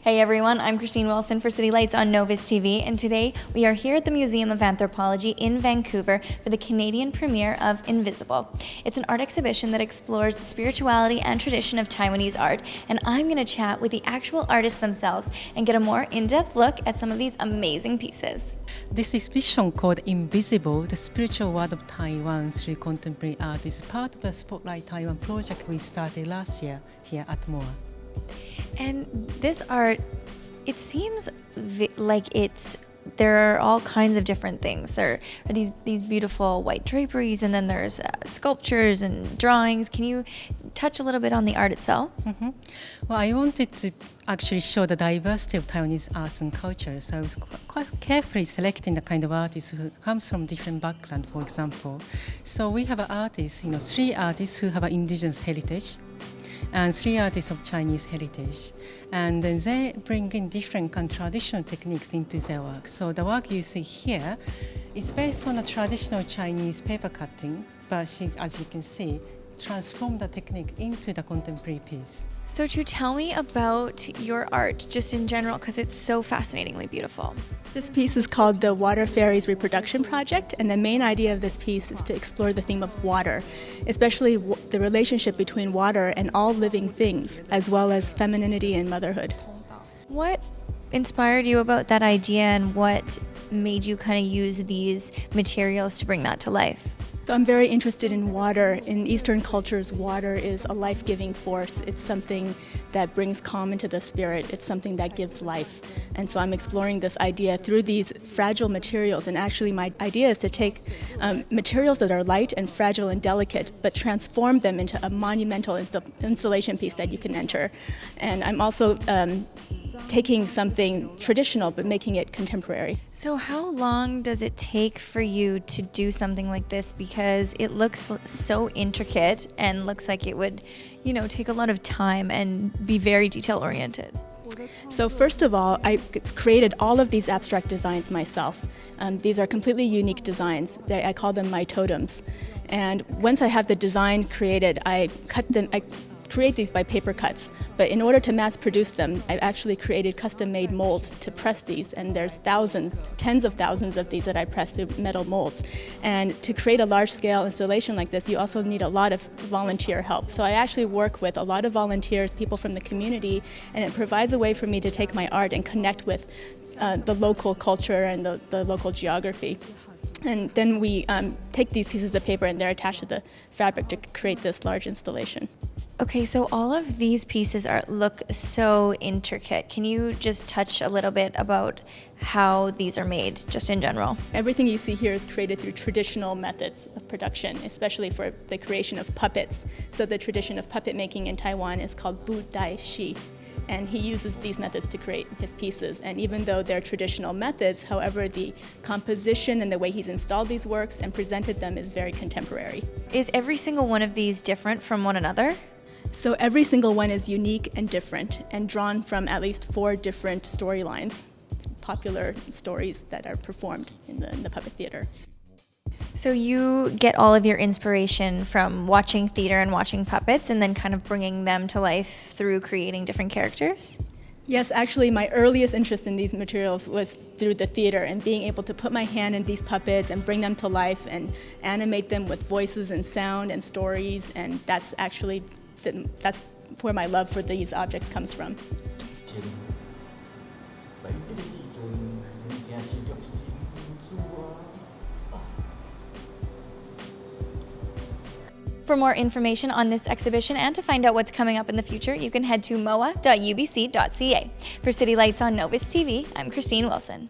Hey everyone, I'm Kristine Wilson for City Lights on Novus TV, and today we are here at the Museum of Anthropology in Vancouver for the Canadian premiere of Invisible. It's an art exhibition that explores the spirituality and tradition of Taiwanese art, and I'm going to chat with the actual artists themselves and get a more in-depth look at some of these amazing pieces. This exhibition called Invisible, the Spiritual World of Taiwan through Contemporary Art is part of the Spotlight Taiwan project we started last year here at MOA. And this art, it seems like there are all kinds of different things. There are these beautiful white draperies, and then there's sculptures and drawings. Can you touch a little bit on the art itself? Well, I wanted to actually show the diversity of Taiwanese arts and culture, so I was quite carefully selecting the kind of artists who comes from different backgrounds, for example. So we have artists, three artists who have an indigenous heritage, and three artists of Chinese heritage. And then they bring in different kind of traditional techniques into their work. So the work you see here is based on a traditional Chinese paper cutting, but she, as you can see, transformed the technique into the contemporary piece. So to tell me about your art, just in general, because it's so fascinatingly beautiful. This piece is called the Water Fairies Reproduction Project, and the main idea of this piece is to explore the theme of water, especially the relationship between water and all living things, as well as femininity and motherhood. What inspired you about that idea, and what made you kind of use these materials to bring that to life? So I'm very interested in water. In Eastern cultures, water is a life-giving force. It's something that brings calm into the spirit. It's something that gives life. And so I'm exploring this idea through these fragile materials. And actually my idea is to take materials that are light and fragile and delicate, but transform them into a monumental installation piece that you can enter. And I'm also taking something traditional but making it contemporary. So how long does it take for you to do something like this? Because it looks so intricate and looks like it would, take a lot of time and be very detail-oriented. So first of all, I created all of these abstract designs myself. These are completely unique designs. I call them my totems. And once I have the design created, I create these by paper cuts, but in order to mass produce them, I've actually created custom-made molds to press these, and there's thousands, tens of thousands of these that I press through metal molds. And to create a large-scale installation like this, you also need a lot of volunteer help. So I actually work with a lot of volunteers, people from the community, and it provides a way for me to take my art and connect with the local culture and the local geography. And then we take these pieces of paper and they're attached to the fabric to create this large installation. Okay, so all of these pieces look so intricate. Can you just touch a little bit about how these are made, just in general? Everything you see here is created through traditional methods of production, especially for the creation of puppets. So the tradition of puppet making in Taiwan is called Bu Dai Shi. And he uses these methods to create his pieces. And even though they're traditional methods, however, the composition and the way he's installed these works and presented them is very contemporary. Is every single one of these different from one another? So every single one is unique and different and drawn from at least 4 different storylines, popular stories that are performed in the puppet theater. So you get all of your inspiration from watching theater and watching puppets and then kind of bringing them to life through creating different characters? Yes, actually my earliest interest in these materials was through the theater and being able to put my hand in these puppets and bring them to life and animate them with voices and sound and stories, and that's actually that's where my love for these objects comes from. For more information on this exhibition and to find out what's coming up in the future, you can head to moa.ubc.ca. For City Lights on Novus TV, I'm Kristine Wilson.